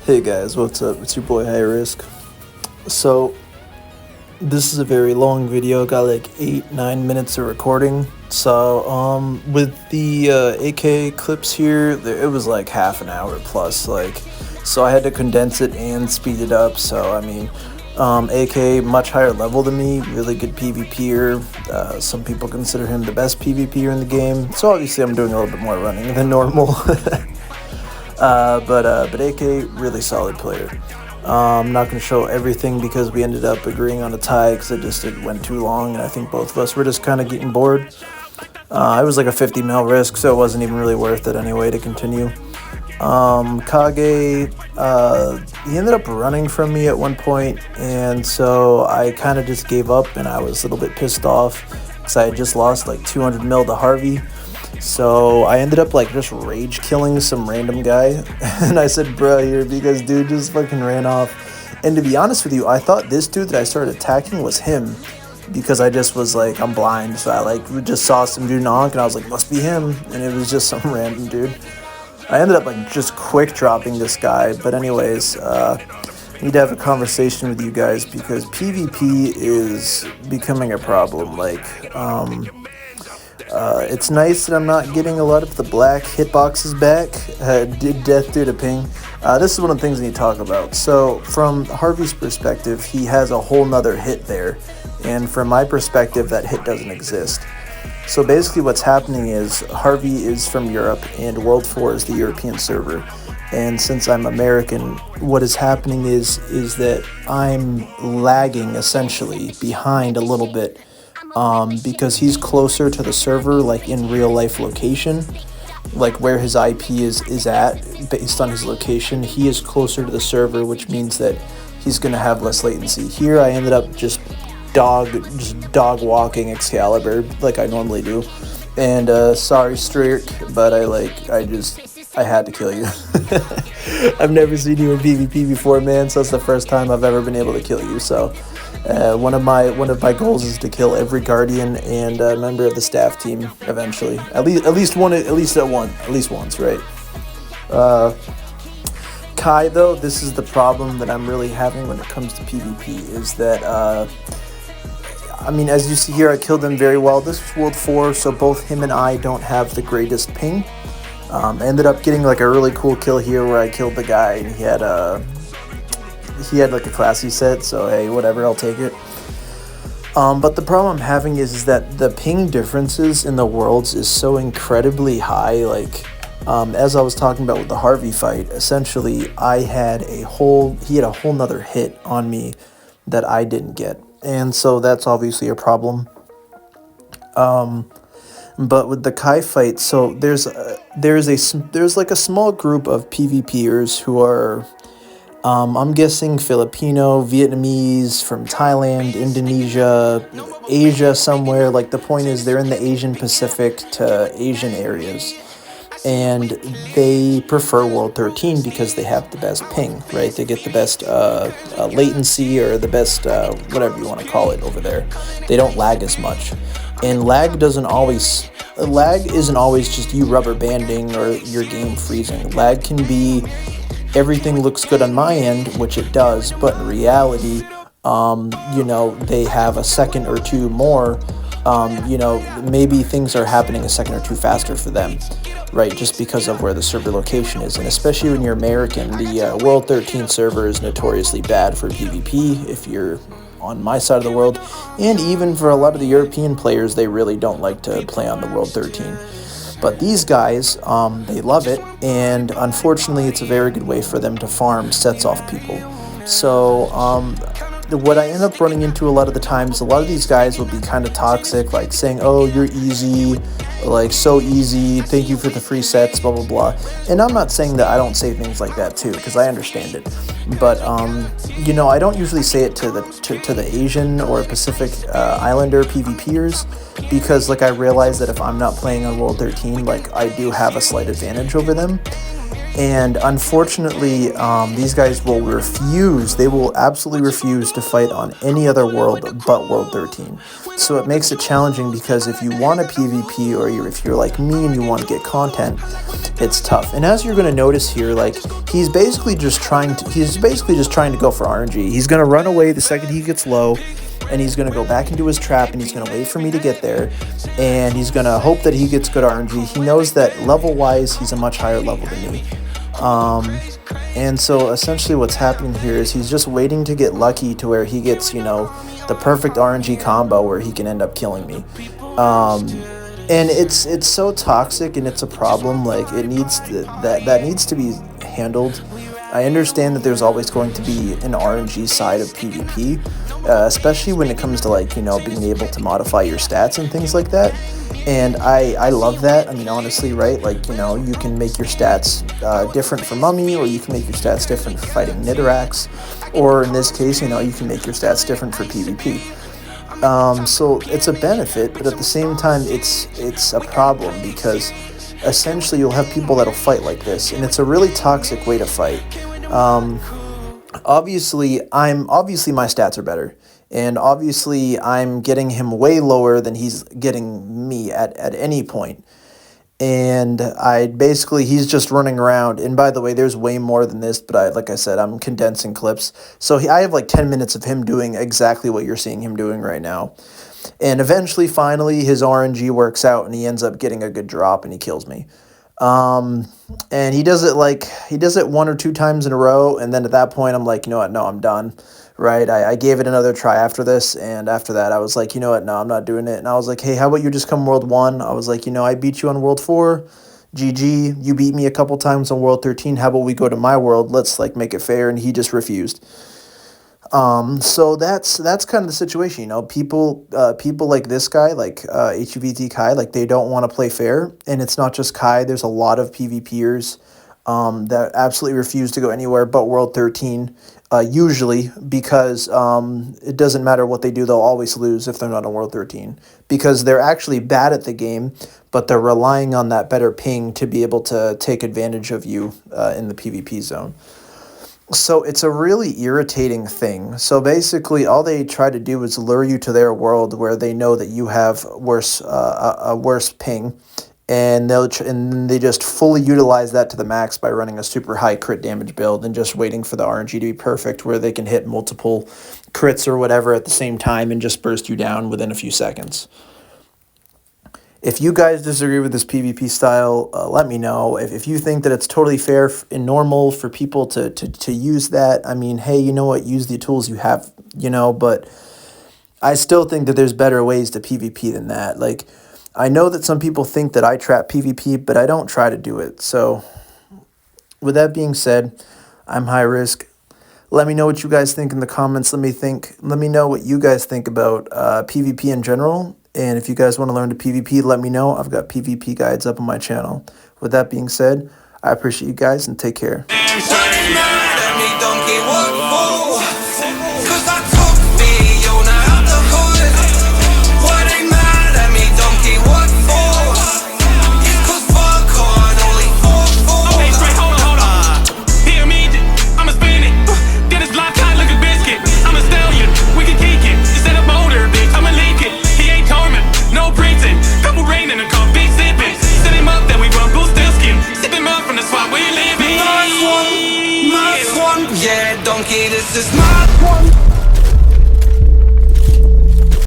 Hey guys, what's up? It's your boy High Risk. So, this is a very long video, got like 8-9 minutes of recording. So, with the AK clips here, it was like half an hour plus, so I had to condense it and speed it up. So, I mean, AK, much higher level than me, really good PvPer. Some people consider him the best PvPer in the game. So, obviously, I'm doing a little bit more running than normal. But AK, really solid player. I'm not going to show everything because we ended up agreeing on a tie because it went too long, and I think both of us were just kind of getting bored. It was like a 50 mil risk, so it wasn't even really worth it anyway to continue. Kage, he ended up running from me at one point, and so I kind of just gave up, and I was a little bit pissed off because I had just lost like 200 mil to Harvey. So I ended up like just rage killing some random guy, and I said, bro, here, because dude just fucking ran off. And to be honest with you, I thought this dude that I started attacking was him, because I just was like, I'm blind, so I like just saw some dude honk, and I was like, must be him, and it was just some random dude. I ended up like just quick dropping this guy, but anyways, I need to have a conversation with you guys because PvP is becoming a problem. It's nice that I'm not getting a lot of the black hitboxes back. Did death due to ping. This is one of the things we need to talk about. So from Harvey's perspective, he has a whole nother hit there. And from my perspective, that hit doesn't exist. So basically what's happening is Harvey is from Europe and World 4 is the European server. And since I'm American, what is happening is that I'm lagging essentially behind a little bit. Because he's closer to the server, like in real life location, like where his IP is at, based on his location, he is closer to the server, which means that he's gonna have less latency. Here, I ended up just dog walking Excalibur like I normally do, and sorry Streak, but I had to kill you. I've never seen you in PvP before, man, so it's the first time I've ever been able to kill you. So one of my goals is to kill every Guardian and member of the staff team eventually. At least once, right? Kai, though, this is the problem that I'm really having when it comes to PvP, is that I mean, as you see here, I killed him very well. This was World 4, so both him and I don't have the greatest ping. I ended up getting like a really cool kill here where I killed the guy, and he had like a classy set, so hey, whatever, I'll take it. But the problem I'm having is that the ping differences in the worlds is so incredibly high. Like, as I was talking about with the Harvey fight, essentially he had a whole nother hit on me that I didn't get, and so that's obviously a problem. But with the Kai fight, so there's like a small group of PvPers who are, I'm guessing Filipino, Vietnamese, from Thailand, Indonesia, Asia somewhere. Like, the point is they're in the Asian Pacific to Asian areas, and they prefer World 13 because they have the best ping, right? They get the best latency, or the best whatever you want to call it over there. They don't lag as much. And lag isn't always just you rubber banding or your game freezing. Lag can be everything looks good on my end, which it does, but in reality, they have a second or two more. Maybe things are happening a second or two faster for them, right? Just because of where the server location is. And especially when you're American, the World 13 server is notoriously bad for PvP if you're on my side of the world, and even for a lot of the European players, they really don't like to play on the World 13. But these guys, they love it, and unfortunately, it's a very good way for them to farm sets off people. So, what I end up running into a lot of the times, a lot of these guys will be kind of toxic, like saying, oh, you're easy, like so easy, thank you for the free sets, blah, blah, blah. And I'm not saying that I don't say things like that too, because I understand it. But, I don't usually say it to the Asian or Pacific Islander PvPers, because like I realize that if I'm not playing on World 13, like I do have a slight advantage over them. And unfortunately, these guys will refuse, they will absolutely refuse to fight on any other world but World 13. So it makes it challenging because if you want a PvP or if you're like me and you want to get content, it's tough. And as you're going to notice here, like he's basically just trying to go for RNG. He's going to run away the second he gets low, and he's going to go back into his trap, and he's going to wait for me to get there, and he's going to hope that he gets good RNG. He knows that level-wise, he's a much higher level than me. And so essentially what's happening here is he's just waiting to get lucky to where he gets, you know, the perfect RNG combo where he can end up killing me. And it's so toxic, and it's a problem. Like it needs that needs to be handled. I understand that there's always going to be an RNG side of PvP, especially when it comes to, like, you know, being able to modify your stats and things like that. And I love that. I mean, honestly, right? Like, you know, you can make your stats different for Mummy, or you can make your stats different for fighting Nidarax, or in this case, you know, you can make your stats different for PvP. So it's a benefit, but at the same time, it's a problem because essentially you'll have people that'll fight like this, and it's a really toxic way to fight. Obviously my stats are better, and obviously I'm getting him way lower than he's getting me at any point. And he's just running around. And by the way, there's way more than this, but like I said, I'm condensing clips. So I have like 10 minutes of him doing exactly what you're seeing him doing right now. And eventually, finally, his RNG works out, and he ends up getting a good drop, and he kills me. And he does it 1 or 2 times in a row, and then at that point, I'm like, you know what, no, I'm done. Right, I gave it another try after this, and after that, I was like, you know what, no, I'm not doing it. And I was like, hey, how about you just come World 1? I was like, you know, I beat you on World 4, GG, you beat me a couple times on World 13, how about we go to my world, let's, like, make it fair, and he just refused. So that's kind of the situation, you know, people like this guy, like, HVT Kai, like, they don't want to play fair, and it's not just Kai, there's a lot of PvPers, that absolutely refuse to go anywhere but World 13, usually, because it doesn't matter what they do, they'll always lose if they're not on World 13, because they're actually bad at the game, but they're relying on that better ping to be able to take advantage of you in the PvP zone. So it's a really irritating thing. So basically, all they try to do is lure you to their world where they know that you have a worse ping, and they just fully utilize that to the max by running a super high crit damage build and just waiting for the RNG to be perfect, where they can hit multiple crits or whatever at the same time and just burst you down within a few seconds. If you guys disagree with this PvP style, let me know. If you think that it's totally fair and normal for people to use that, I mean, hey, you know what? Use the tools you have, you know, but I still think that there's better ways to PvP than that. Like, I know that some people think that I trap PvP, but I don't try to do it. So, with that being said, I'm high risk. Let me know what you guys think in the comments. Let me know what you guys think about PvP in general. And if you guys want to learn to PvP, let me know. I've got PvP guides up on my channel. With that being said, I appreciate you guys, and take care.